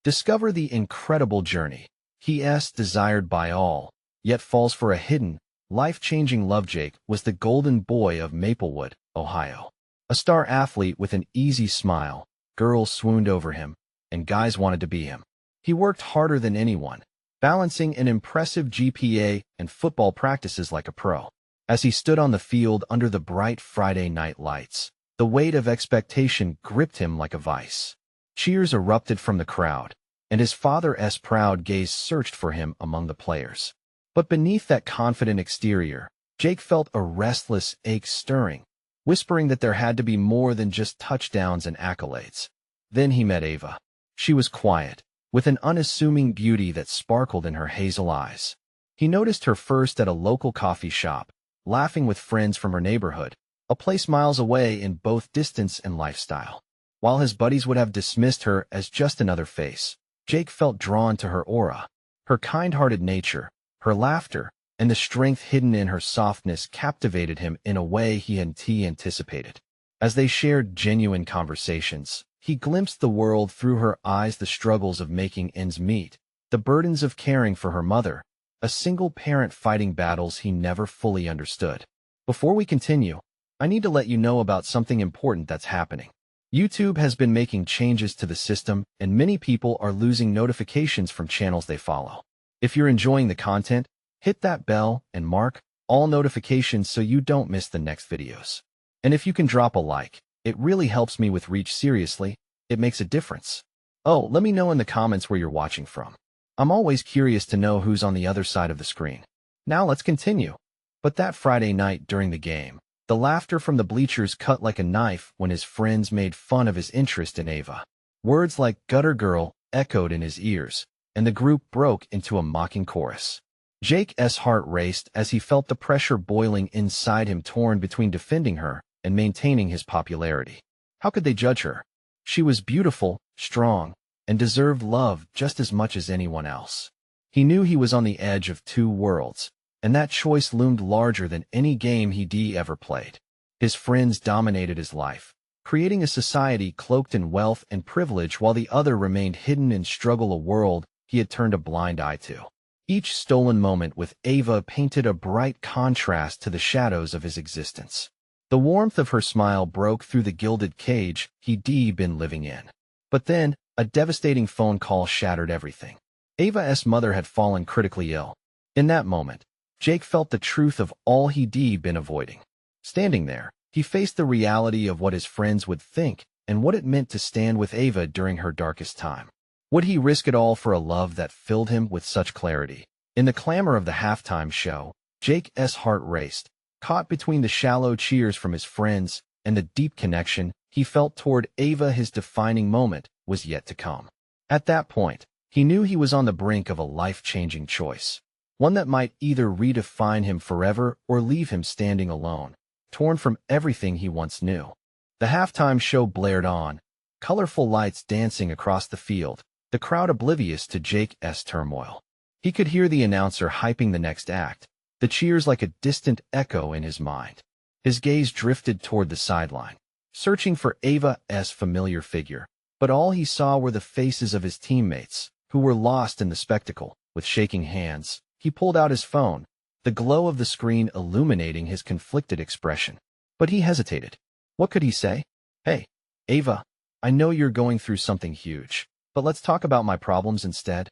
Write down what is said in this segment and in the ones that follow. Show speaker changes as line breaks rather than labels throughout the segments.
Discover the incredible journey he's desired by all, yet falls for a hidden, life-changing love. Jake was the golden boy of Maplewood, Ohio. A star athlete with an easy smile, girls swooned over him, and guys wanted to be him. He worked harder than anyone, balancing an impressive GPA and football practices like a pro. As he stood on the field under the bright Friday night lights, the weight of expectation gripped him like a vice. Cheers erupted from the crowd, and his father's proud gaze searched for him among the players. But beneath that confident exterior, Jake felt a restless ache stirring, whispering that there had to be more than just touchdowns and accolades. Then he met Ava. She was quiet, with an unassuming beauty that sparkled in her hazel eyes. He noticed her first at a local coffee shop, laughing with friends from her neighborhood, a place miles away in both distance and lifestyle. While his buddies would have dismissed her as just another face, Jake felt drawn to her aura. Her kind-hearted nature, her laughter, and the strength hidden in her softness captivated him in a way he hadn't anticipated. As they shared genuine conversations, he glimpsed the world through her eyes, the struggles of making ends meet, the burdens of caring for her mother, a single parent fighting battles he never fully understood. Before we continue, I need to let you know about something important that's happening. YouTube has been making changes to the system, and many people are losing notifications from channels they follow. If you're enjoying the content, hit that bell and mark all notifications so you don't miss the next videos. And if you can drop a like, it really helps me with reach. Seriously, it makes a difference. Oh, let me know in the comments where you're watching from. I'm always curious to know who's on the other side of the screen. Now let's continue. But that Friday night during the game, the laughter from the bleachers cut like a knife when his friends made fun of his interest in Ava. Words like gutter girl echoed in his ears, and the group broke into a mocking chorus. Jake's heart raced as he felt the pressure boiling inside him, torn between defending her and maintaining his popularity. How could they judge her? She was beautiful, strong, and deserved love just as much as anyone else. He knew he was on the edge of two worlds, and that choice loomed larger than any game he'd ever played. His friends dominated his life, creating a society cloaked in wealth and privilege while the other remained hidden in struggle, a world he had turned a blind eye to. Each stolen moment with Ava painted a bright contrast to the shadows of his existence. The warmth of her smile broke through the gilded cage he'd been living in. But then, a devastating phone call shattered everything. Ava's mother had fallen critically ill. In that moment, Jake felt the truth of all he'd been avoiding. Standing there, he faced the reality of what his friends would think and what it meant to stand with Ava during her darkest time. Would he risk it all for a love that filled him with such clarity? In the clamor of the halftime show, Jake's heart raced, caught between the shallow cheers from his friends and the deep connection he felt toward Ava. His defining moment was yet to come. At that point, he knew he was on the brink of a life-changing choice, one that might either redefine him forever or leave him standing alone, torn from everything he once knew. The halftime show blared on, colorful lights dancing across the field, the crowd oblivious to Jake's turmoil. He could hear the announcer hyping the next act, the cheers like a distant echo in his mind. His gaze drifted toward the sideline, searching for Ava's familiar figure, but all he saw were the faces of his teammates, who were lost in the spectacle. With shaking hands, he pulled out his phone, the glow of the screen illuminating his conflicted expression. But he hesitated. What could he say? Hey, Ava, I know you're going through something huge, but let's talk about my problems instead.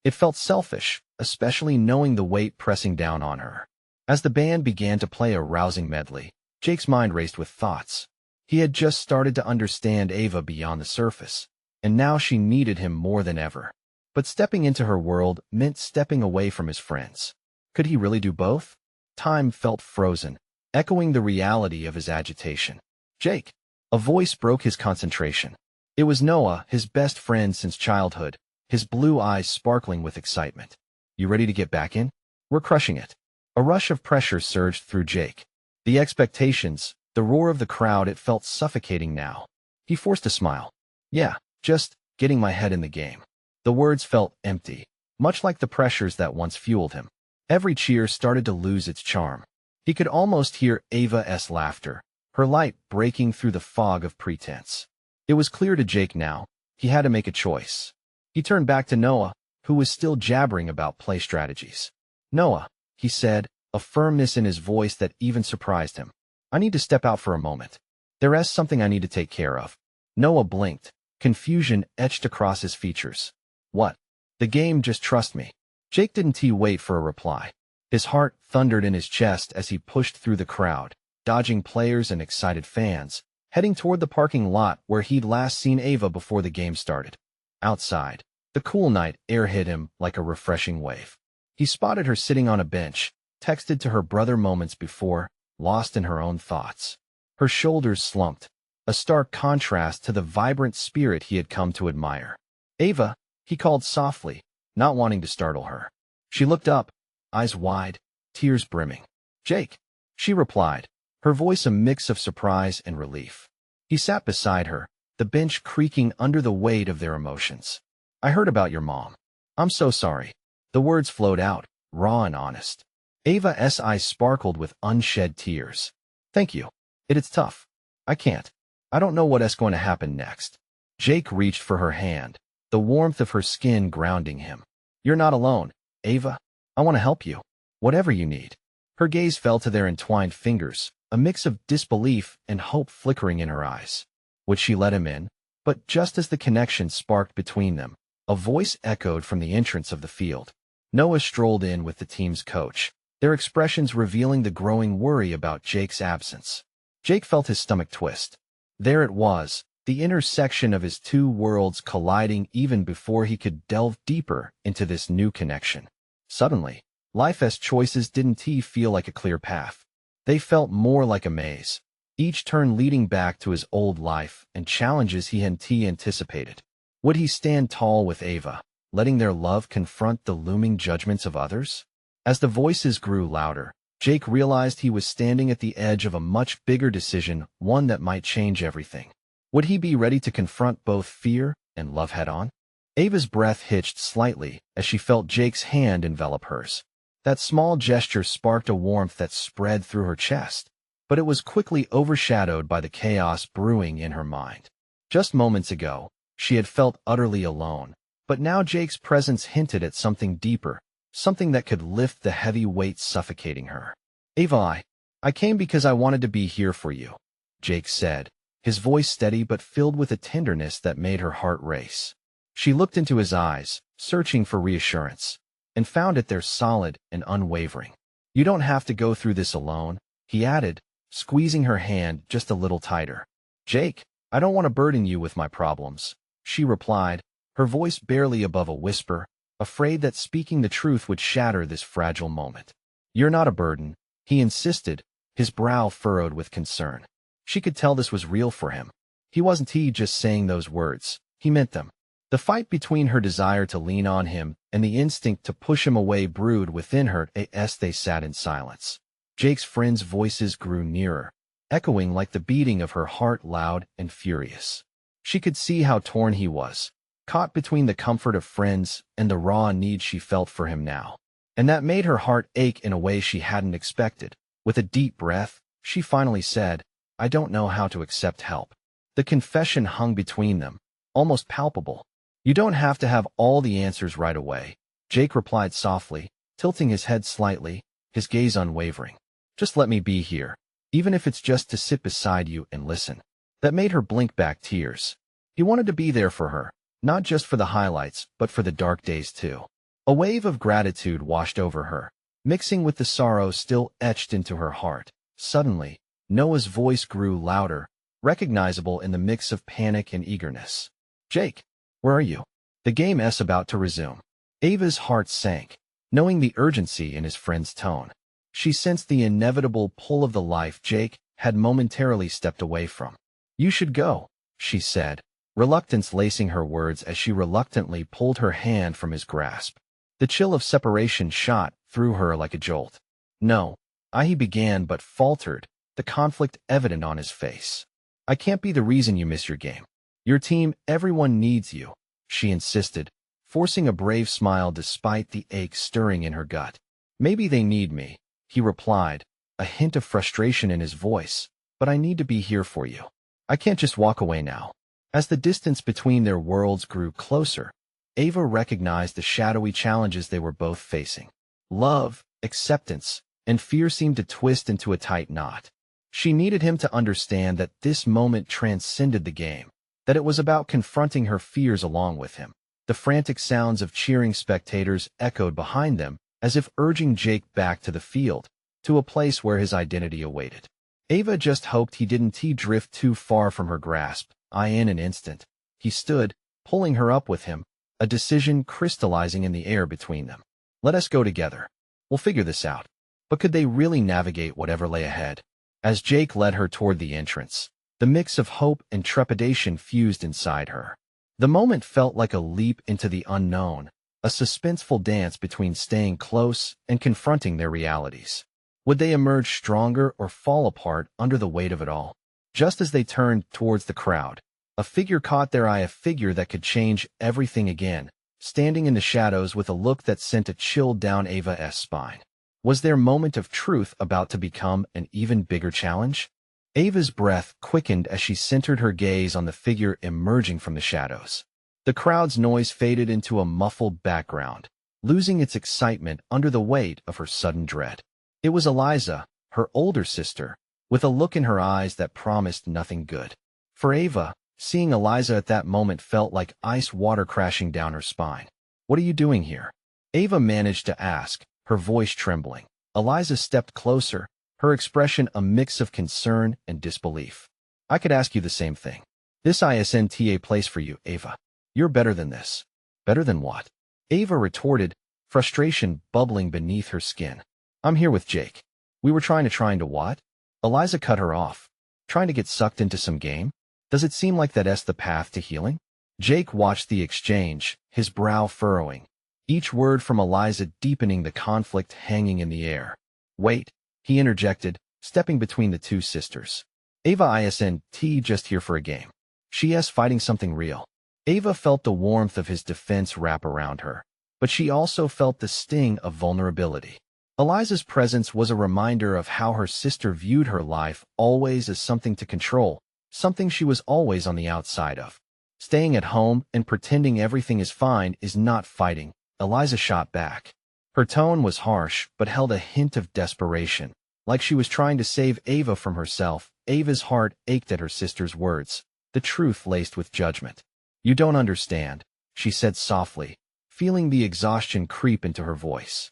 It felt selfish, especially knowing the weight pressing down on her. As the band began to play a rousing medley, Jake's mind raced with thoughts. He had just started to understand Ava beyond the surface, and now she needed him more than ever. But stepping into her world meant stepping away from his friends. Could he really do both? Time felt frozen, echoing the reality of his agitation. Jake! A voice broke his concentration. It was Noah, his best friend since childhood, his blue eyes sparkling with excitement. You ready to get back in? We're crushing it. A rush of pressure surged through Jake. The expectations, the roar of the crowd, it felt suffocating now. He forced a smile. Yeah, just getting my head in the game. The words felt empty, much like the pressures that once fueled him. Every cheer started to lose its charm. He could almost hear Ava's laughter, her light breaking through the fog of pretense. It was clear to Jake now. He had to make a choice. He turned back to Noah, who was still jabbering about play strategies. Noah, he said, a firmness in his voice that even surprised him. I need to step out for a moment. There's something I need to take care of. Noah blinked, confusion etched across his features. What? The game, just trust me. Jake didn't wait for a reply. His heart thundered in his chest as he pushed through the crowd, dodging players and excited fans, heading toward the parking lot where he'd last seen Ava before the game started. Outside, the cool night air hit him like a refreshing wave. He spotted her sitting on a bench, texted to her brother moments before, lost in her own thoughts. Her shoulders slumped, a stark contrast to the vibrant spirit he had come to admire. Ava, he called softly, not wanting to startle her. She looked up, eyes wide, tears brimming. Jake, she replied, her voice a mix of surprise and relief. He sat beside her, the bench creaking under the weight of their emotions. I heard about your mom. I'm so sorry. The words flowed out, raw and honest. Ava's eyes sparkled with unshed tears. Thank you. It's tough. I can't. I don't know what's going to happen next. Jake reached for her hand, the warmth of her skin grounding him. You're not alone, Ava. I want to help you. Whatever you need. Her gaze fell to their entwined fingers, a mix of disbelief and hope flickering in her eyes. Would she let him in? But just as the connection sparked between them, a voice echoed from the entrance of the field. Noah strolled in with the team's coach, their expressions revealing the growing worry about Jake's absence. Jake felt his stomach twist. There it was, the intersection of his two worlds colliding even before he could delve deeper into this new connection. Suddenly, life's choices didn't feel like a clear path. They felt more like a maze, each turn leading back to his old life and challenges he hadn't anticipated. Would he stand tall with Ava, letting their love confront the looming judgments of others? As the voices grew louder, Jake realized he was standing at the edge of a much bigger decision, one that might change everything. Would he be ready to confront both fear and love head-on? Ava's breath hitched slightly as she felt Jake's hand envelop hers. That small gesture sparked a warmth that spread through her chest, but it was quickly overshadowed by the chaos brewing in her mind. Just moments ago, she had felt utterly alone, but now Jake's presence hinted at something deeper, something that could lift the heavy weight suffocating her. Ava, I came because I wanted to be here for you, Jake said, his voice steady but filled with a tenderness that made her heart race. She looked into his eyes, searching for reassurance, and found it there solid and unwavering. You don't have to go through this alone, he added, squeezing her hand just a little tighter. Jake, I don't want to burden you with my problems, she replied, her voice barely above a whisper, afraid that speaking the truth would shatter this fragile moment. You're not a burden, he insisted, his brow furrowed with concern. She could tell this was real for him. He wasn't just saying those words, he meant them. The fight between her desire to lean on him and the instinct to push him away brewed within her as they sat in silence. Jake's friends' voices grew nearer, echoing like the beating of her heart, loud and furious. She could see how torn he was, caught between the comfort of friends and the raw need she felt for him now. And that made her heart ache in a way she hadn't expected. With a deep breath, she finally said, I don't know how to accept help. The confession hung between them, almost palpable. You don't have to have all the answers right away, Jake replied softly, tilting his head slightly, his gaze unwavering. Just let me be here, even if it's just to sit beside you and listen. That made her blink back tears. He wanted to be there for her, not just for the highlights, but for the dark days too. A wave of gratitude washed over her, mixing with the sorrow still etched into her heart. Suddenly, Noah's voice grew louder, recognizable in the mix of panic and eagerness. Jake, where are you? The game's about to resume. Ava's heart sank, knowing the urgency in his friend's tone. She sensed the inevitable pull of the life Jake had momentarily stepped away from. You should go, she said, reluctance lacing her words as she reluctantly pulled her hand from his grasp. The chill of separation shot through her like a jolt. No, he began but faltered, the conflict evident on his face. I can't be the reason you miss your game. Your team, everyone needs you, she insisted, forcing a brave smile despite the ache stirring in her gut. Maybe they need me, he replied, a hint of frustration in his voice, but I need to be here for you. I can't just walk away now. As the distance between their worlds grew closer, Ava recognized the shadowy challenges they were both facing. Love, acceptance, and fear seemed to twist into a tight knot. She needed him to understand that this moment transcended the game, that it was about confronting her fears along with him. The frantic sounds of cheering spectators echoed behind them, as if urging Jake back to the field, to a place where his identity awaited. Ava just hoped he didn't drift too far from her grasp. In an instant, he stood, pulling her up with him, a decision crystallizing in the air between them. Let us go together. We'll figure this out. But could they really navigate whatever lay ahead? As Jake led her toward the entrance, the mix of hope and trepidation fused inside her. The moment felt like a leap into the unknown, a suspenseful dance between staying close and confronting their realities. Would they emerge stronger or fall apart under the weight of it all? Just as they turned towards the crowd, a figure caught their eye, a figure that could change everything again, standing in the shadows with a look that sent a chill down Ava's spine. Was their moment of truth about to become an even bigger challenge? Ava's breath quickened as she centered her gaze on the figure emerging from the shadows. The crowd's noise faded into a muffled background, losing its excitement under the weight of her sudden dread. It was Eliza, her older sister, with a look in her eyes that promised nothing good. For Ava, seeing Eliza at that moment felt like ice water crashing down her spine. "What are you doing here?" Ava managed to ask, her voice trembling. Eliza stepped closer, her expression a mix of concern and disbelief. "I could ask you the same thing. This isn't a place for you, Ava. You're better than this." "Better than what?" Ava retorted, frustration bubbling beneath her skin. "I'm here with Jake. We were trying to what?" Eliza cut her off. "Trying to get sucked into some game? Does it seem like that's the path to healing?" Jake watched the exchange, his brow furrowing, each word from Eliza deepening the conflict hanging in the air. "Wait," he interjected, stepping between the two sisters. "Ava isn't just here for a game. She's fighting something real." Ava felt the warmth of his defense wrap around her, but she also felt the sting of vulnerability. Eliza's presence was a reminder of how her sister viewed her life always as something to control, something she was always on the outside of. "Staying at home and pretending everything is fine is not fighting," Eliza shot back. Her tone was harsh but held a hint of desperation, like she was trying to save Ava from herself. Ava's heart ached at her sister's words, the truth laced with judgment. "You don't understand," she said softly, feeling the exhaustion creep into her voice.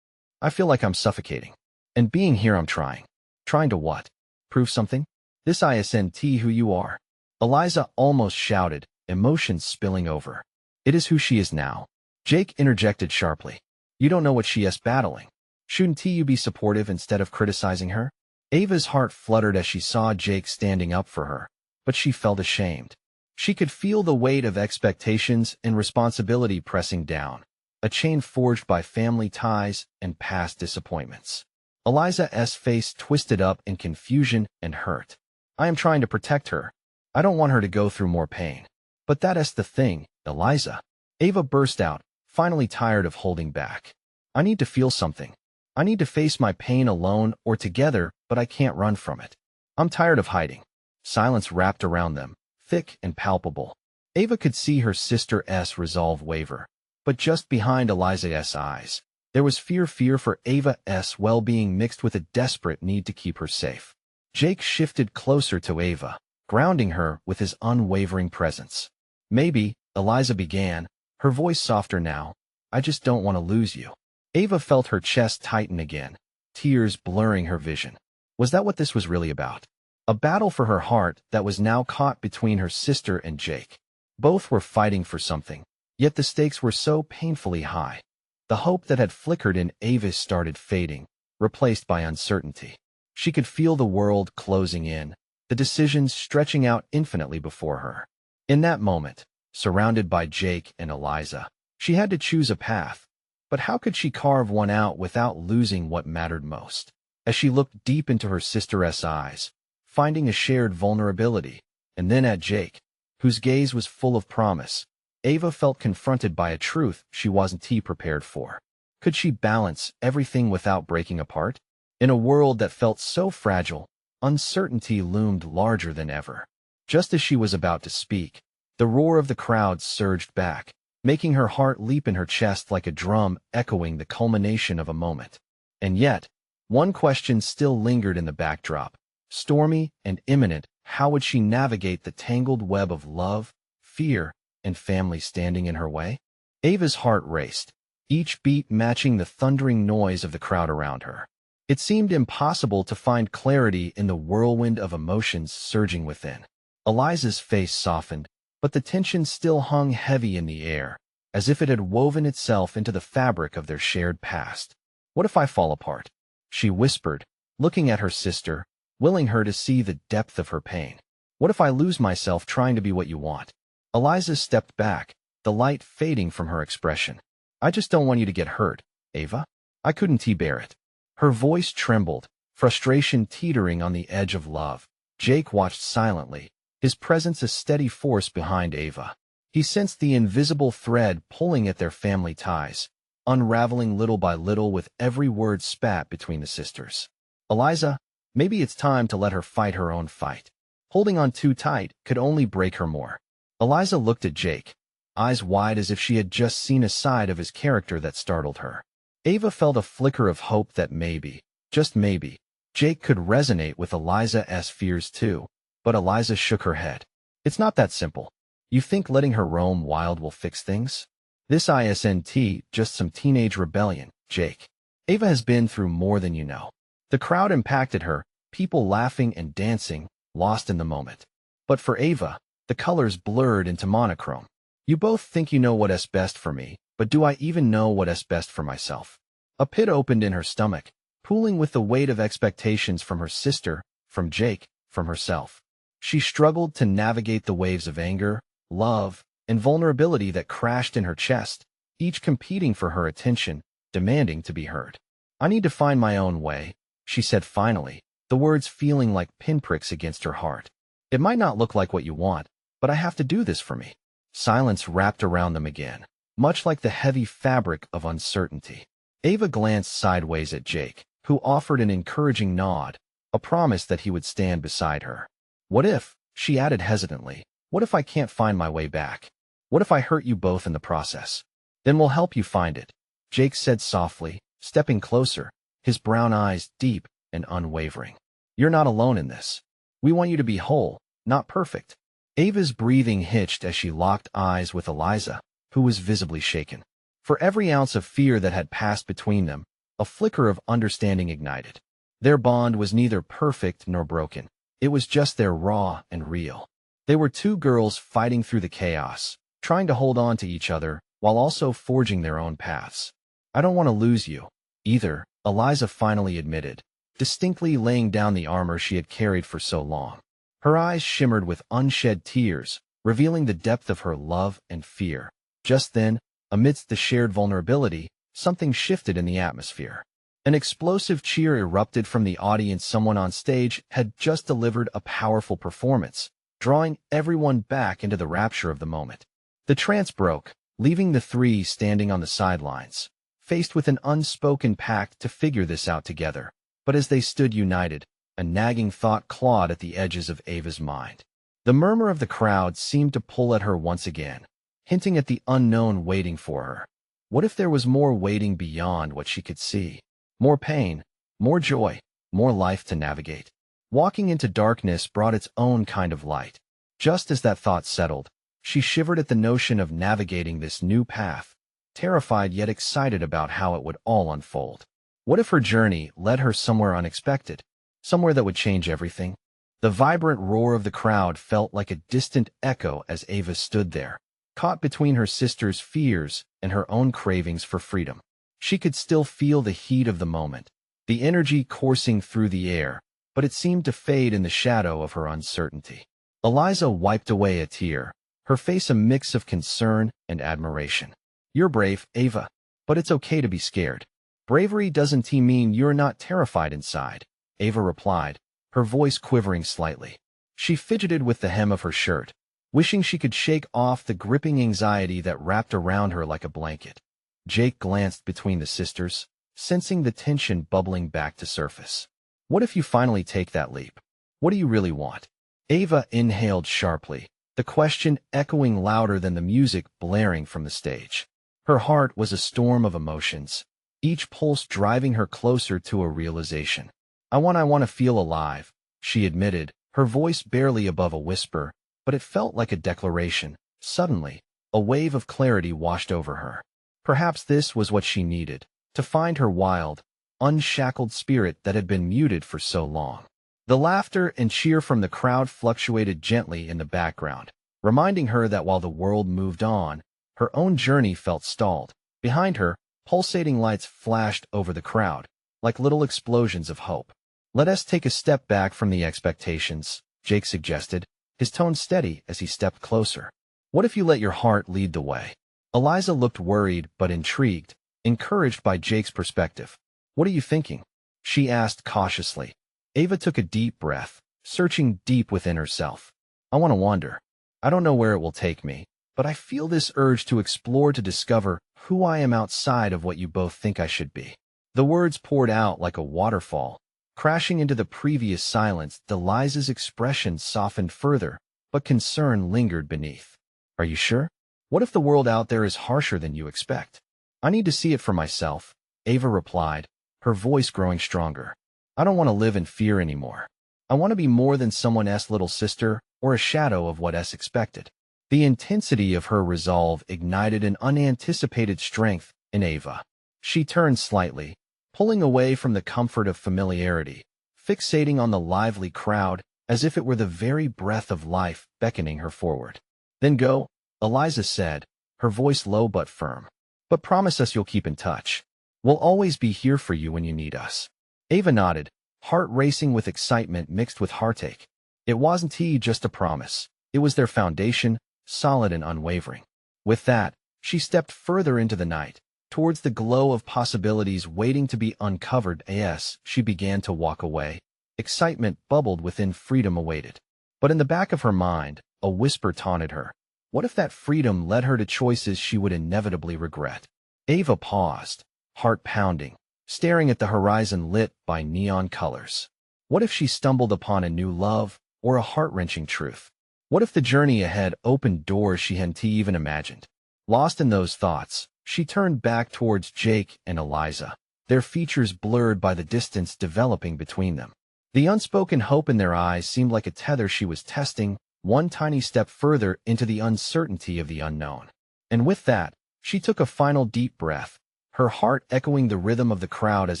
"I feel like I'm suffocating. And being here I'm trying. Trying to what? Prove something? This isn't who you are." Eliza almost shouted, emotions spilling over. "It is who she is now." Jake interjected sharply. "You don't know what she is battling. Shouldn't you be supportive instead of criticizing her?" Ava's heart fluttered as she saw Jake standing up for her, but she felt ashamed. She could feel the weight of expectations and responsibility pressing down, a chain forged by family ties and past disappointments. Eliza's face twisted up in confusion and hurt. "I am trying to protect her. I don't want her to go through more pain." "But that's the thing, Eliza." Ava burst out, finally tired of holding back. "I need to feel something. I need to face my pain alone or together, but I can't run from it. I'm tired of hiding." Silence wrapped around them, thick and palpable. Ava could see her sister's resolve waver. But just behind Eliza's eyes, there was fear for Ava's well-being mixed with a desperate need to keep her safe. Jake shifted closer to Ava, grounding her with his unwavering presence. "Maybe," Eliza began, her voice softer now, "I just don't want to lose you." Ava felt her chest tighten again, tears blurring her vision. Was that what this was really about? A battle for her heart that was now caught between her sister and Jake. Both were fighting for something. Yet the stakes were so painfully high. The hope that had flickered in Ava started fading, replaced by uncertainty. She could feel the world closing in, the decisions stretching out infinitely before her. In that moment, surrounded by Jake and Eliza, she had to choose a path. But how could she carve one out without losing what mattered most? As she looked deep into her sister's eyes, finding a shared vulnerability, and then at Jake, whose gaze was full of promise, Ava felt confronted by a truth she wasn't prepared for. Could she balance everything without breaking apart? In a world that felt so fragile, uncertainty loomed larger than ever. Just as she was about to speak, the roar of the crowd surged back, making her heart leap in her chest like a drum echoing the culmination of a moment. And yet, one question still lingered in the backdrop. Stormy and imminent, how would she navigate the tangled web of love, fear, and family standing in her way? Ava's heart raced, each beat matching the thundering noise of the crowd around her. It seemed impossible to find clarity in the whirlwind of emotions surging within. Eliza's face softened, but the tension still hung heavy in the air, as if it had woven itself into the fabric of their shared past. "What if I fall apart?" she whispered, looking at her sister, willing her to see the depth of her pain. "What if I lose myself trying to be what you want?" Eliza stepped back, the light fading from her expression. "I just don't want you to get hurt, Ava. I couldn't bear it." Her voice trembled, frustration teetering on the edge of love. Jake watched silently, his presence a steady force behind Ava. He sensed the invisible thread pulling at their family ties, unraveling little by little with every word spat between the sisters. "Eliza, maybe it's time to let her fight her own fight. Holding on too tight could only break her more." Eliza looked at Jake, eyes wide as if she had just seen a side of his character that startled her. Ava felt a flicker of hope that maybe, just maybe, Jake could resonate with Eliza's fears too. But Eliza shook her head. "It's not that simple. You think letting her roam wild will fix things? This isn't just some teenage rebellion, Jake. Ava has been through more than you know." The crowd impacted her, people laughing and dancing, lost in the moment. But for Ava, the colors blurred into monochrome. "You both think you know what's best for me, but do I even know what's best for myself?" A pit opened in her stomach, pooling with the weight of expectations from her sister, from Jake, from herself. She struggled to navigate the waves of anger, love, and vulnerability that crashed in her chest, each competing for her attention, demanding to be heard. "I need to find my own way," she said finally, the words feeling like pinpricks against her heart. "It might not look like what you want, but I have to do this for me." Silence wrapped around them again, much like the heavy fabric of uncertainty. Ava glanced sideways at Jake, who offered an encouraging nod, a promise that he would stand beside her. "What if," she added hesitantly, "what if I can't find my way back? What if I hurt you both in the process? Then we'll help you find it," Jake said softly, stepping closer, his brown eyes deep and unwavering. "You're not alone in this. We want you to be whole, not perfect." Ava's breathing hitched as she locked eyes with Eliza, who was visibly shaken. For every ounce of fear that had passed between them, a flicker of understanding ignited. Their bond was neither perfect nor broken. It was just there, raw and real. They were two girls fighting through the chaos, trying to hold on to each other while also forging their own paths. "I don't want to lose you, either," Eliza finally admitted, distinctly laying down the armor she had carried for so long. Her eyes shimmered with unshed tears, revealing the depth of her love and fear. Just then, amidst the shared vulnerability, something shifted in the atmosphere. An explosive cheer erupted from the audience. Someone on stage had just delivered a powerful performance, drawing everyone back into the rapture of the moment. The trance broke, leaving the three standing on the sidelines, faced with an unspoken pact to figure this out together. But as they stood united, a nagging thought clawed at the edges of Ava's mind. The murmur of the crowd seemed to pull at her once again, hinting at the unknown waiting for her. What if there was more waiting beyond what she could see? More pain, more joy, more life to navigate. Walking into darkness brought its own kind of light. Just as that thought settled, she shivered at the notion of navigating this new path, terrified yet excited about how it would all unfold. What if her journey led her somewhere unexpected, somewhere that would change everything? The vibrant roar of the crowd felt like a distant echo as Ava stood there, caught between her sister's fears and her own cravings for freedom. She could still feel the heat of the moment, the energy coursing through the air, but it seemed to fade in the shadow of her uncertainty. Eliza wiped away a tear, her face a mix of concern and admiration. "You're brave, Ava, but it's okay to be scared. Bravery doesn't mean you're not terrified inside," Ava replied, her voice quivering slightly. She fidgeted with the hem of her shirt, wishing she could shake off the gripping anxiety that wrapped around her like a blanket. Jake glanced between the sisters, sensing the tension bubbling back to surface. "What if you finally take that leap? What do you really want?" Ava inhaled sharply, the question echoing louder than the music blaring from the stage. Her heart was a storm of emotions, each pulse driving her closer to a realization. I want to feel alive," she admitted, her voice barely above a whisper, but it felt like a declaration. Suddenly, a wave of clarity washed over her. Perhaps this was what she needed, to find her wild, unshackled spirit that had been muted for so long. The laughter and cheer from the crowd fluctuated gently in the background, reminding her that while the world moved on, her own journey felt stalled. Behind her, pulsating lights flashed over the crowd, like little explosions of hope. "Let us take a step back from the expectations," Jake suggested, his tone steady as he stepped closer. "What if you let your heart lead the way?" Eliza looked worried but intrigued, encouraged by Jake's perspective. "What are you thinking?" she asked cautiously. Ava took a deep breath, searching deep within herself. "I want to wander. I don't know where it will take me, but I feel this urge to explore, to discover who I am outside of what you both think I should be." The words poured out like a waterfall, crashing into the previous silence. Eliza's expression softened further, but concern lingered beneath. "Are you sure? What if the world out there is harsher than you expect?" "I need to see it for myself," Ava replied, her voice growing stronger. "I don't want to live in fear anymore. I want to be more than someone's little sister or a shadow of what's expected." The intensity of her resolve ignited an unanticipated strength in Ava. She turned slightly, pulling away from the comfort of familiarity, fixating on the lively crowd as if it were the very breath of life beckoning her forward. "Then go," Eliza said, her voice low but firm. "But promise us you'll keep in touch. We'll always be here for you when you need us." Ava nodded, heart racing with excitement mixed with heartache. It wasn't just a promise. It was their foundation, solid and unwavering. With that, she stepped further into the night, towards the glow of possibilities waiting to be uncovered. As she began to walk away, excitement bubbled within, freedom awaited. But in the back of her mind, a whisper taunted her. What if that freedom led her to choices she would inevitably regret? Ava paused, heart pounding, staring at the horizon lit by neon colors. What if she stumbled upon a new love or a heart-wrenching truth? What if the journey ahead opened doors she hadn't even imagined? Lost in those thoughts, she turned back towards Jake and Eliza, their features blurred by the distance developing between them. The unspoken hope in their eyes seemed like a tether she was testing, one tiny step further into the uncertainty of the unknown. And with that, she took a final deep breath, her heart echoing the rhythm of the crowd as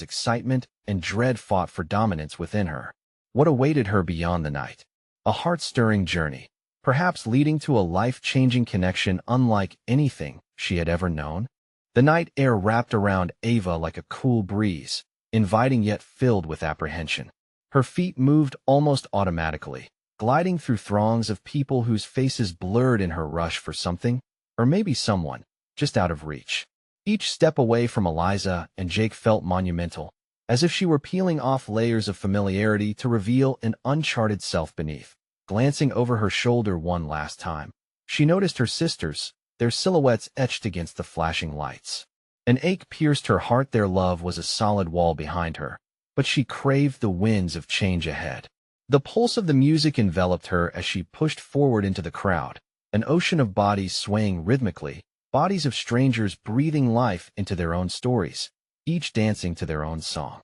excitement and dread fought for dominance within her. What awaited her beyond the night? A heart-stirring journey, perhaps leading to a life-changing connection unlike anything she had ever known. The night air wrapped around Ava like a cool breeze, inviting yet filled with apprehension. Her feet moved almost automatically, gliding through throngs of people whose faces blurred in her rush for something, or maybe someone, just out of reach. Each step away from Eliza and Jake felt monumental, as if she were peeling off layers of familiarity to reveal an uncharted self beneath. Glancing over her shoulder one last time, she noticed her sisters, their silhouettes etched against the flashing lights. An ache pierced her heart. Their love was a solid wall behind her, but she craved the winds of change ahead. The pulse of the music enveloped her as she pushed forward into the crowd, an ocean of bodies swaying rhythmically, bodies of strangers breathing life into their own stories, each dancing to their own song.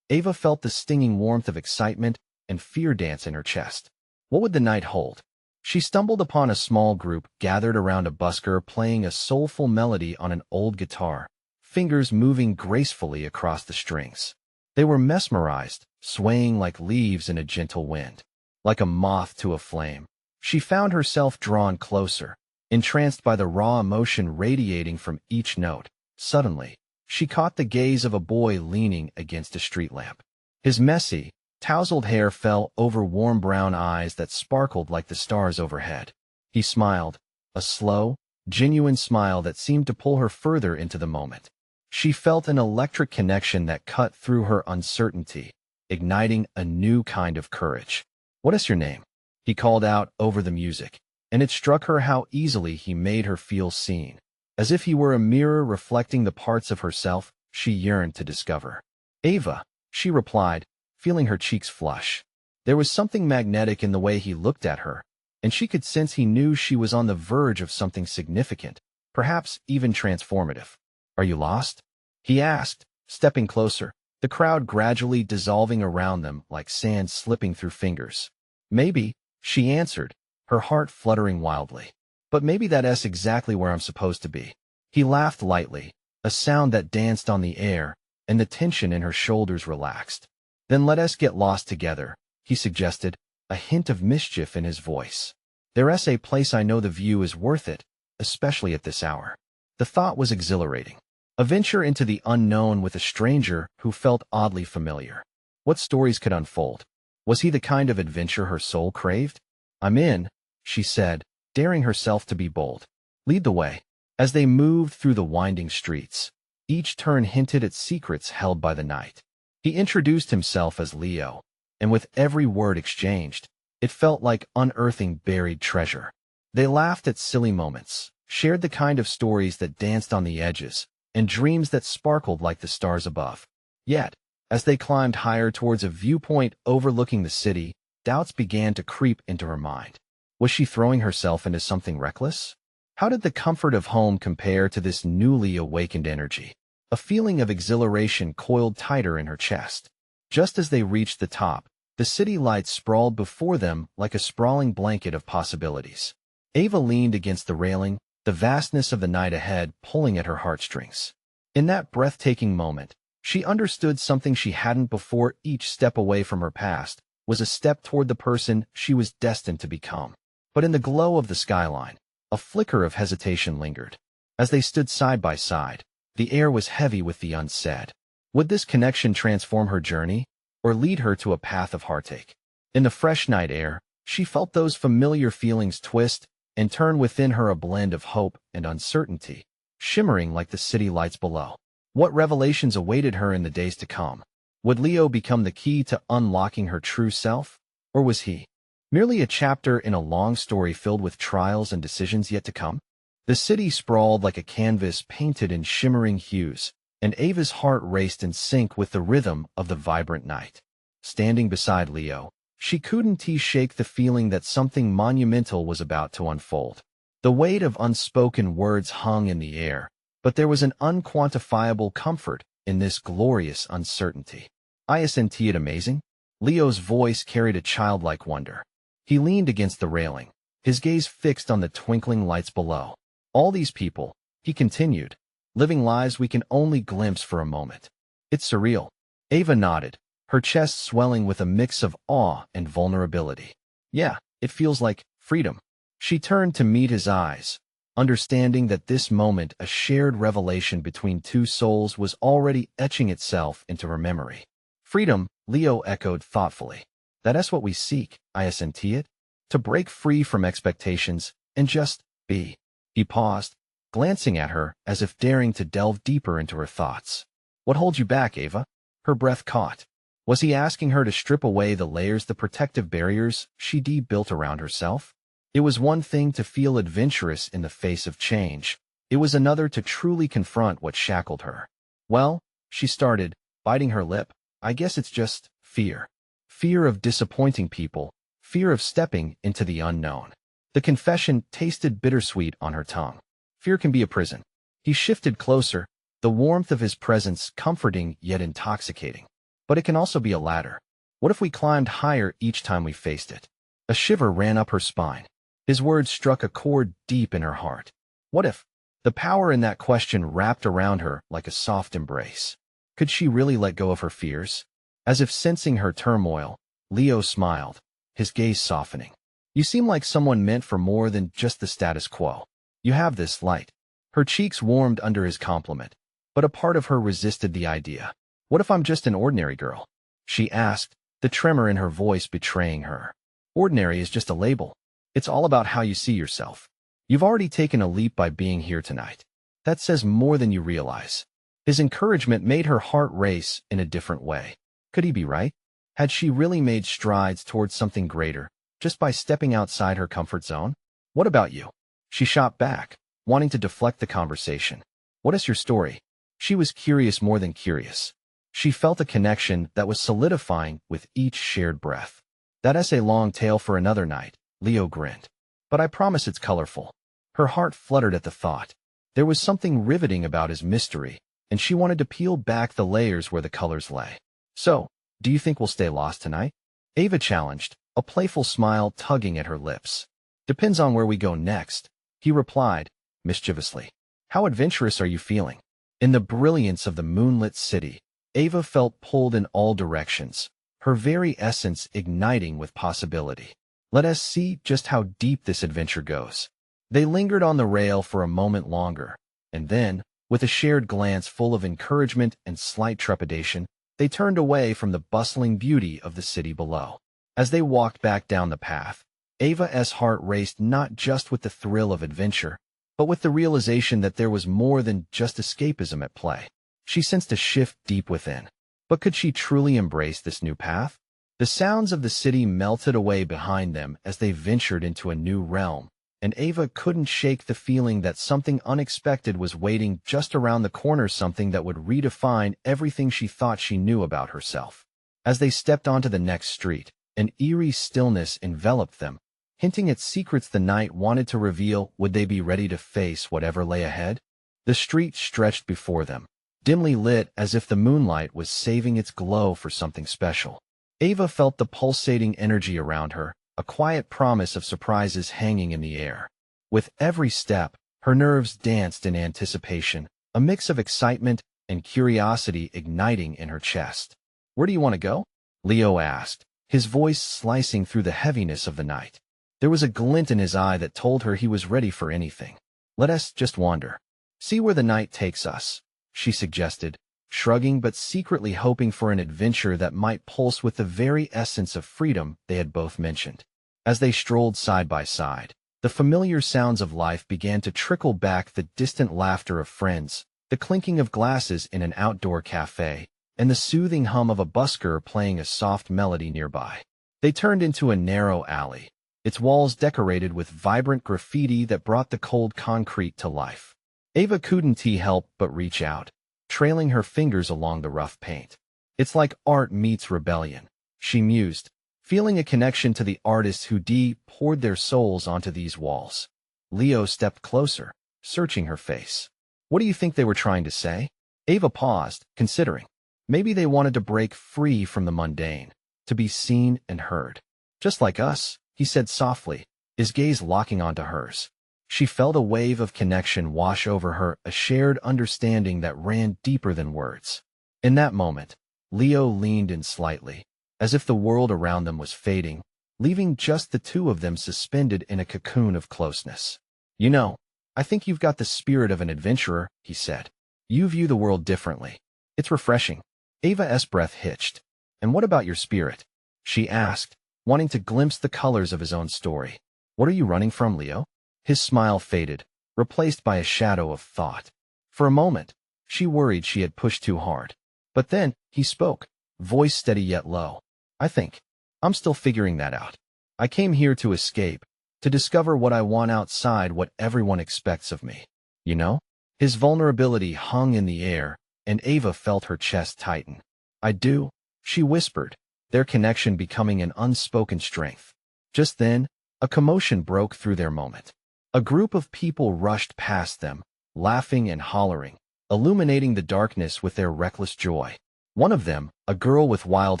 Ava felt the stinging warmth of excitement and fear dance in her chest. What would the night hold? She stumbled upon a small group gathered around a busker playing a soulful melody on an old guitar, fingers moving gracefully across the strings. They were mesmerized, swaying like leaves in a gentle wind. Like a moth to a flame, she found herself drawn closer, entranced by the raw emotion radiating from each note. Suddenly, she caught the gaze of a boy leaning against a street lamp. His messy, tousled hair fell over warm brown eyes that sparkled like the stars overhead. He smiled, a slow, genuine smile that seemed to pull her further into the moment. She felt an electric connection that cut through her uncertainty, igniting a new kind of courage. "What is your name?" he called out over the music, and it struck her how easily he made her feel seen, as if he were a mirror reflecting the parts of herself she yearned to discover. "Ava," she replied, feeling her cheeks flush. There was something magnetic in the way he looked at her, and she could sense he knew she was on the verge of something significant, perhaps even transformative. "Are you lost?" he asked, stepping closer, the crowd gradually dissolving around them like sand slipping through fingers. "Maybe," she answered, her heart fluttering wildly. "But maybe that's exactly where I'm supposed to be." He laughed lightly, a sound that danced on the air, and the tension in her shoulders relaxed. "Then let us get lost together," he suggested, a hint of mischief in his voice. "There's a place I know the view is worth it, especially at this hour." The thought was exhilarating. A venture into the unknown with a stranger who felt oddly familiar. What stories could unfold? Was he the kind of adventure her soul craved? "I'm in," she said, daring herself to be bold. "Lead the way." As they moved through the winding streets, each turn hinted at secrets held by the night. He introduced himself as Leo, and with every word exchanged, it felt like unearthing buried treasure. They laughed at silly moments, shared the kind of stories that danced on the edges, and dreams that sparkled like the stars above. Yet, as they climbed higher towards a viewpoint overlooking the city, doubts began to creep into her mind. Was she throwing herself into something reckless? How did the comfort of home compare to this newly awakened energy? A feeling of exhilaration coiled tighter in her chest. Just as they reached the top, the city lights sprawled before them like a sprawling blanket of possibilities. Ava leaned against the railing, the vastness of the night ahead pulling at her heartstrings. In that breathtaking moment, she understood something she hadn't before. Each step away from her past was a step toward the person she was destined to become. But in the glow of the skyline, a flicker of hesitation lingered. As they stood side by side, the air was heavy with the unsaid. Would this connection transform her journey, or lead her to a path of heartache? In the fresh night air, she felt those familiar feelings twist and turn within her, a blend of hope and uncertainty, shimmering like the city lights below. What revelations awaited her in the days to come? Would Leo become the key to unlocking her true self? Or was he merely a chapter in a long story filled with trials and decisions yet to come? The city sprawled like a canvas painted in shimmering hues, and Ava's heart raced in sync with the rhythm of the vibrant night. Standing beside Leo, she couldn't shake the feeling that something monumental was about to unfold. The weight of unspoken words hung in the air, but there was an unquantifiable comfort in this glorious uncertainty. "Isn't it amazing?" Leo's voice carried a childlike wonder. He leaned against the railing, his gaze fixed on the twinkling lights below. "All these people," he continued, "living lives we can only glimpse for a moment. It's surreal." Ava nodded, her chest swelling with a mix of awe and vulnerability. "Yeah, it feels like freedom." She turned to meet his eyes, understanding that this moment, a shared revelation between two souls, was already etching itself into her memory. "Freedom," Leo echoed thoughtfully. "That's what we seek, isn't it? To break free from expectations and just be." He paused, glancing at her as if daring to delve deeper into her thoughts. "What holds you back, Ava?" Her breath caught. Was he asking her to strip away the layers, the protective barriers she'd built around herself? It was one thing to feel adventurous in the face of change. It was another to truly confront what shackled her. "Well," she started, biting her lip, "I guess it's just fear. Fear of disappointing people, fear of stepping into the unknown." The confession tasted bittersweet on her tongue. Fear can be a prison. He shifted closer, the warmth of his presence comforting yet intoxicating. But it can also be a ladder. What if we climbed higher each time we faced it? A shiver ran up her spine. His words struck a chord deep in her heart. What if? The power in that question wrapped around her like a soft embrace. Could she really let go of her fears? As if sensing her turmoil, Leo smiled, his gaze softening. "You seem like someone meant for more than just the status quo. You have this light." Her cheeks warmed under his compliment, but a part of her resisted the idea. "What if I'm just an ordinary girl?" she asked, the tremor in her voice betraying her. "Ordinary is just a label. It's all about how you see yourself. You've already taken a leap by being here tonight. That says more than you realize." His encouragement made her heart race in a different way. Could he be right? Had she really made strides towards something greater, just by stepping outside her comfort zone? "What about you?" She shot back, wanting to deflect the conversation. "What is your story?" She was curious more than curious. She felt a connection that was solidifying with each shared breath. "That's a long tale for another night," Leo grinned. but I promise it's colorful. Her heart fluttered at the thought. There was something riveting about his mystery, and she wanted to peel back the layers where the colors lay. So, do you think we'll stay lost tonight? Ava challenged, a playful smile tugging at her lips. Depends on where we go next, he replied, mischievously. How adventurous are you feeling? In the brilliance of the moonlit city, Ava felt pulled in all directions, her very essence igniting with possibility. Let us see just how deep this adventure goes. They lingered on the rail for a moment longer, and then, with a shared glance full of encouragement and slight trepidation, they turned away from the bustling beauty of the city below. As they walked back down the path, Ava's heart raced not just with the thrill of adventure, but with the realization that there was more than just escapism at play. She sensed a shift deep within. But could she truly embrace this new path? The sounds of the city melted away behind them as they ventured into a new realm, and Ava couldn't shake the feeling that something unexpected was waiting just around the corner, something that would redefine everything she thought she knew about herself. As they stepped onto the next street, an eerie stillness enveloped them, hinting at secrets the night wanted to reveal. Would they be ready to face whatever lay ahead? The street stretched before them, dimly lit as if the moonlight was saving its glow for something special. Ava felt the pulsating energy around her, a quiet promise of surprises hanging in the air. With every step, her nerves danced in anticipation, a mix of excitement and curiosity igniting in her chest. Where do you want to go? Leo asked, his voice slicing through the heaviness of the night. There was a glint in his eye that told her he was ready for anything. Let us just wander. See where the night takes us, she suggested, shrugging but secretly hoping for an adventure that might pulse with the very essence of freedom they had both mentioned. As they strolled side by side, the familiar sounds of life began to trickle back, the distant laughter of friends, the clinking of glasses in an outdoor cafe, and the soothing hum of a busker playing a soft melody nearby. They turned into a narrow alley, its walls decorated with vibrant graffiti that brought the cold concrete to life. Ava couldn't help but reach out, trailing her fingers along the rough paint. It's like art meets rebellion, she mused, feeling a connection to the artists who poured their souls onto these walls. Leo stepped closer, searching her face. What do you think they were trying to say? Ava paused, considering. Maybe they wanted to break free from the mundane, to be seen and heard. Just like us, he said softly, his gaze locking onto hers. She felt a wave of connection wash over her, a shared understanding that ran deeper than words. In that moment, Leo leaned in slightly, as if the world around them was fading, leaving just the two of them suspended in a cocoon of closeness. You know, I think you've got the spirit of an adventurer, he said. You view the world differently. It's refreshing. Ava's breath hitched. And what about your spirit? She asked, wanting to glimpse the colors of his own story. What are you running from, Leo? His smile faded, replaced by a shadow of thought. For a moment, she worried she had pushed too hard. But then, he spoke, voice steady yet low. I think I'm still figuring that out. I came here to escape, to discover what I want outside what everyone expects of me. You know? His vulnerability hung in the air, and Ava felt her chest tighten. I do, she whispered, their connection becoming an unspoken strength. Just then, a commotion broke through their moment. A group of people rushed past them, laughing and hollering, illuminating the darkness with their reckless joy. One of them, a girl with wild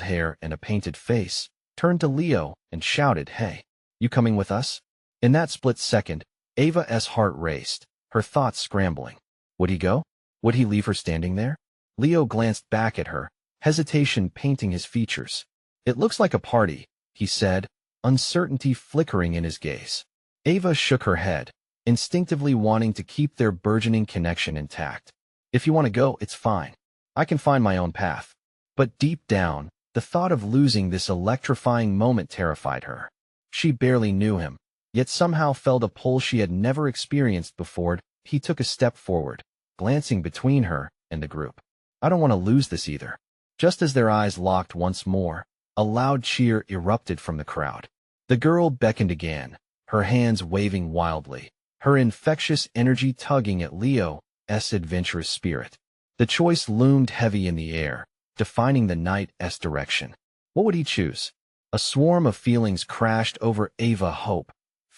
hair and a painted face, turned to Leo and shouted, "Hey, you coming with us?" In that split second, Ava's heart raced, her thoughts scrambling. Would he go? Would he leave her standing there? Leo glanced back at her, hesitation painting his features. It looks like a party, he said, uncertainty flickering in his gaze. Ava shook her head, instinctively wanting to keep their burgeoning connection intact. If you want to go, it's fine. I can find my own path. But deep down, the thought of losing this electrifying moment terrified her. She barely knew him, yet somehow felt a pull she had never experienced before. He took a step forward, glancing between her and the group. I don't want to lose this either. Just as their eyes locked once more, a loud cheer erupted from the crowd. The girl beckoned again, her hands waving wildly, her infectious energy tugging at Leo's adventurous spirit. The choice loomed heavy in the air, defining the night's direction. What would he choose? A swarm of feelings crashed over Ava: hope,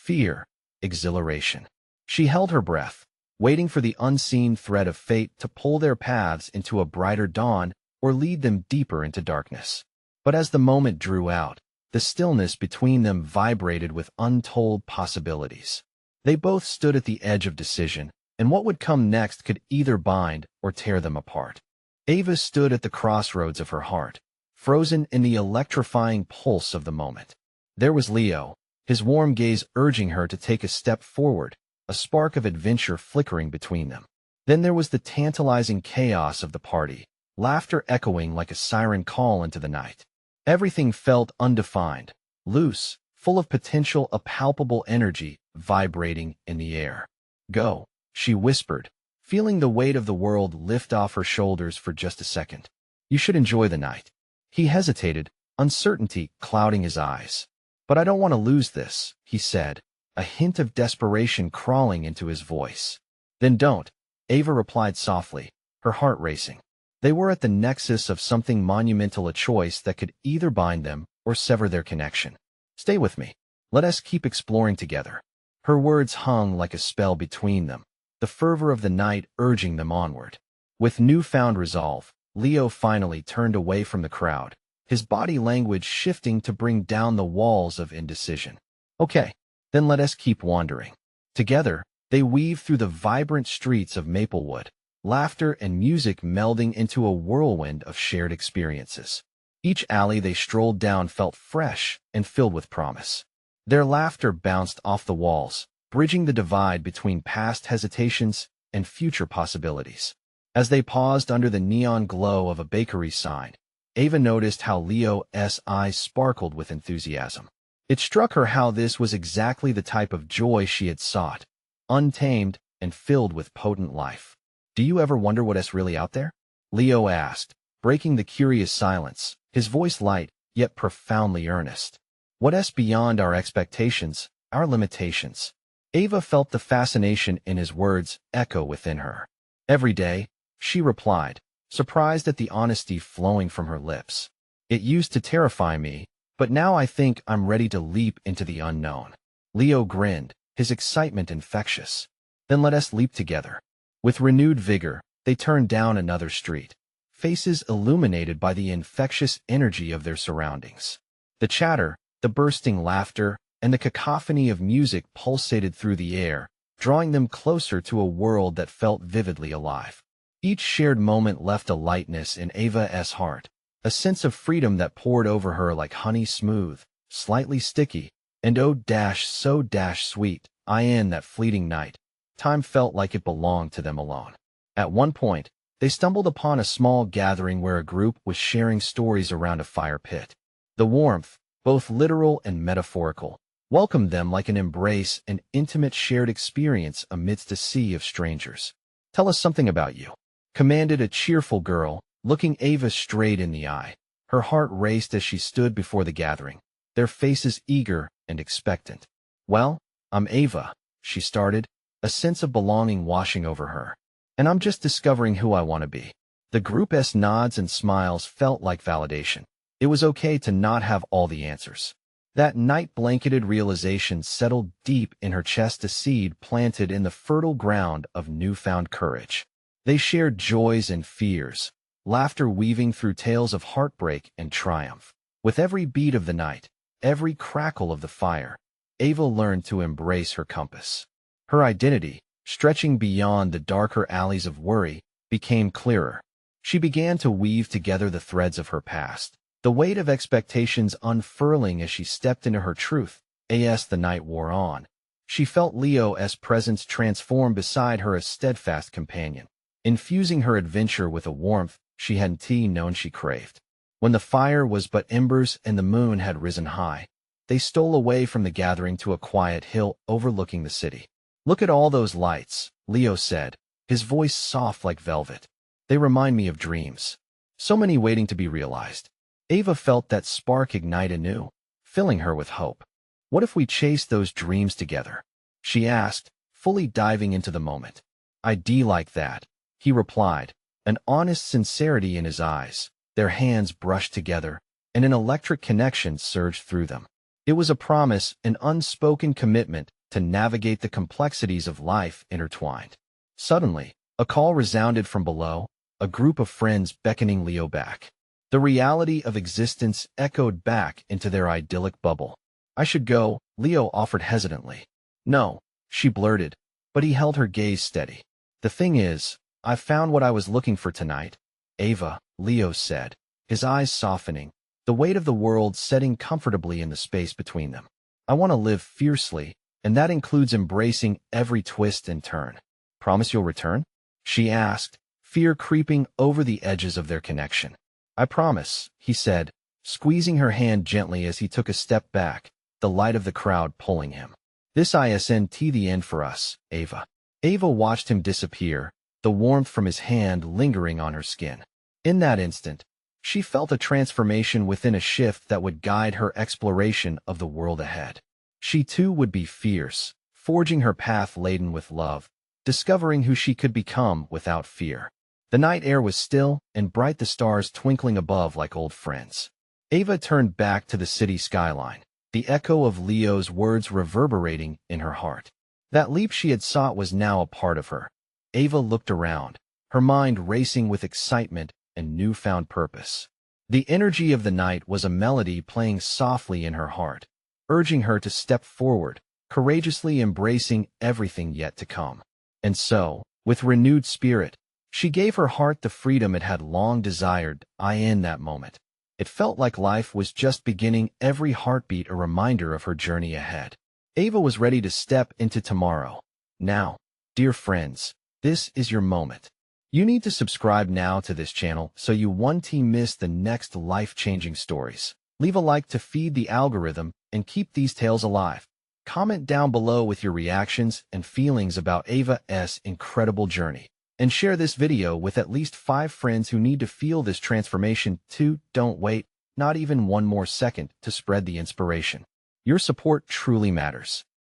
fear, exhilaration. She held her breath, waiting for the unseen thread of fate to pull their paths into a brighter dawn or lead them deeper into darkness. But as the moment drew out, the stillness between them vibrated with untold possibilities. They both stood at the edge of decision, and what would come next could either bind or tear them apart. Ava stood at the crossroads of her heart, frozen in the electrifying pulse of the moment. There was Leo, his warm gaze urging her to take a step forward, a spark of adventure flickering between them. Then there was the tantalizing chaos of the party, laughter echoing like a siren call into the night. Everything felt undefined, loose, full of potential, a palpable energy vibrating in the air. "Go," she whispered, feeling the weight of the world lift off her shoulders for just a second. "You should enjoy the night." He hesitated, uncertainty clouding his eyes. "But I don't want to lose this," he said, a hint of desperation crawling into his voice. "Then don't," Ava replied softly, her heart racing. They were at the nexus of something monumental, a choice that could either bind them or sever their connection. "Stay with me. Let us keep exploring together." Her words hung like a spell between them, the fervor of the night urging them onward. With newfound resolve, Leo finally turned away from the crowd, his body language shifting to bring down the walls of indecision. "Okay, then let us keep wandering." Together, they weaved through the vibrant streets of Maplewood, laughter and music melding into a whirlwind of shared experiences. Each alley they strolled down felt fresh and filled with promise. Their laughter bounced off the walls, bridging the divide between past hesitations and future possibilities. As they paused under the neon glow of a bakery sign, Ava noticed how Leo's eyes sparkled with enthusiasm. It struck her how this was exactly the type of joy she had sought, untamed and filled with potent life. "Do you ever wonder what's really out there?" Leo asked, breaking the curious silence, his voice light yet profoundly earnest. "What's beyond our expectations, our limitations?" Ava felt the fascination in his words echo within her. "Every day," she replied, surprised at the honesty flowing from her lips. "It used to terrify me, but now I think I'm ready to leap into the unknown." Leo grinned, his excitement infectious. "Then let us leap together." With renewed vigor, they turned down another street, faces illuminated by the infectious energy of their surroundings. The chatter, the bursting laughter, and the cacophony of music pulsated through the air, drawing them closer to a world that felt vividly alive. Each shared moment left a lightness in Ava's heart, a sense of freedom that poured over her like honey, smooth, slightly sticky, and oh-so-sweet. In that fleeting night, time felt like it belonged to them alone. At one point, they stumbled upon a small gathering where a group was sharing stories around a fire pit. The warmth, both literal and metaphorical, welcomed them like an embrace, an intimate shared experience amidst a sea of strangers. "Tell us something about you," commanded a cheerful girl, looking Ava straight in the eye. Her heart raced as she stood before the gathering, their faces eager and expectant. "Well, I'm Ava," she started, a sense of belonging washing over her. "And I'm just discovering who I want to be." The group's nods and smiles felt like validation. It was okay to not have all the answers. That night-blanketed realization settled deep in her chest, a seed planted in the fertile ground of newfound courage. They shared joys and fears, laughter weaving through tales of heartbreak and triumph. With every beat of the night, every crackle of the fire, Ava learned to embrace her compass. Her identity, stretching beyond the darker alleys of worry, became clearer. She began to weave together the threads of her past, the weight of expectations unfurling as she stepped into her truth. As the night wore on, she felt Leo's presence transform beside her, a steadfast companion, infusing her adventure with a warmth she hadn't known she craved. When the fire was but embers and the moon had risen high, they stole away from the gathering to a quiet hill overlooking the city. "Look at all those lights," Leo said, his voice soft like velvet. "They remind me of dreams, so many waiting to be realized." Ava felt that spark ignite anew, filling her with hope. "What if we chased those dreams together?" she asked, fully diving into the moment. "I'd like that," he replied, an honest sincerity in his eyes. Their hands brushed together, and an electric connection surged through them. It was a promise, an unspoken commitment to navigate the complexities of life intertwined. Suddenly, a call resounded from below, a group of friends beckoning Leo back. The reality of existence echoed back into their idyllic bubble. "I should go," Leo offered hesitantly. "No," she blurted, but he held her gaze steady. "The thing is, I've found what I was looking for tonight." "Ava," Leo said, his eyes softening, the weight of the world setting comfortably in the space between them. "I want to live fiercely, and that includes embracing every twist and turn. Promise you'll return?" she asked, fear creeping over the edges of their connection. "I promise," he said, squeezing her hand gently as he took a step back, the light of the crowd pulling him. "This isn't the end for us, Ava." Ava watched him disappear, the warmth from his hand lingering on her skin. In that instant, she felt a transformation within, a shift that would guide her exploration of the world ahead. She too would be fierce, forging her path laden with love, discovering who she could become without fear. The night air was still and bright, the stars twinkling above like old friends. Ava turned back to the city skyline, the echo of Leo's words reverberating in her heart. That leap she had sought was now a part of her. Ava looked around, her mind racing with excitement and newfound purpose. The energy of the night was a melody playing softly in her heart, urging her to step forward, courageously embracing everything yet to come. And so, with renewed spirit, she gave her heart the freedom it had long desired. In that moment, it felt like life was just beginning, every heartbeat a reminder of her journey ahead. Ava was ready to step into tomorrow. Now, dear friends, this is your moment. You need to subscribe now to this channel so you won't miss the next life-changing stories. Leave a like to feed the algorithm and keep these tales alive. Comment down below with your reactions and feelings about Ava's incredible journey. And share this video with at least 5 friends who need to feel this transformation too. Don't wait, not even one more second, to spread the inspiration. Your support truly matters.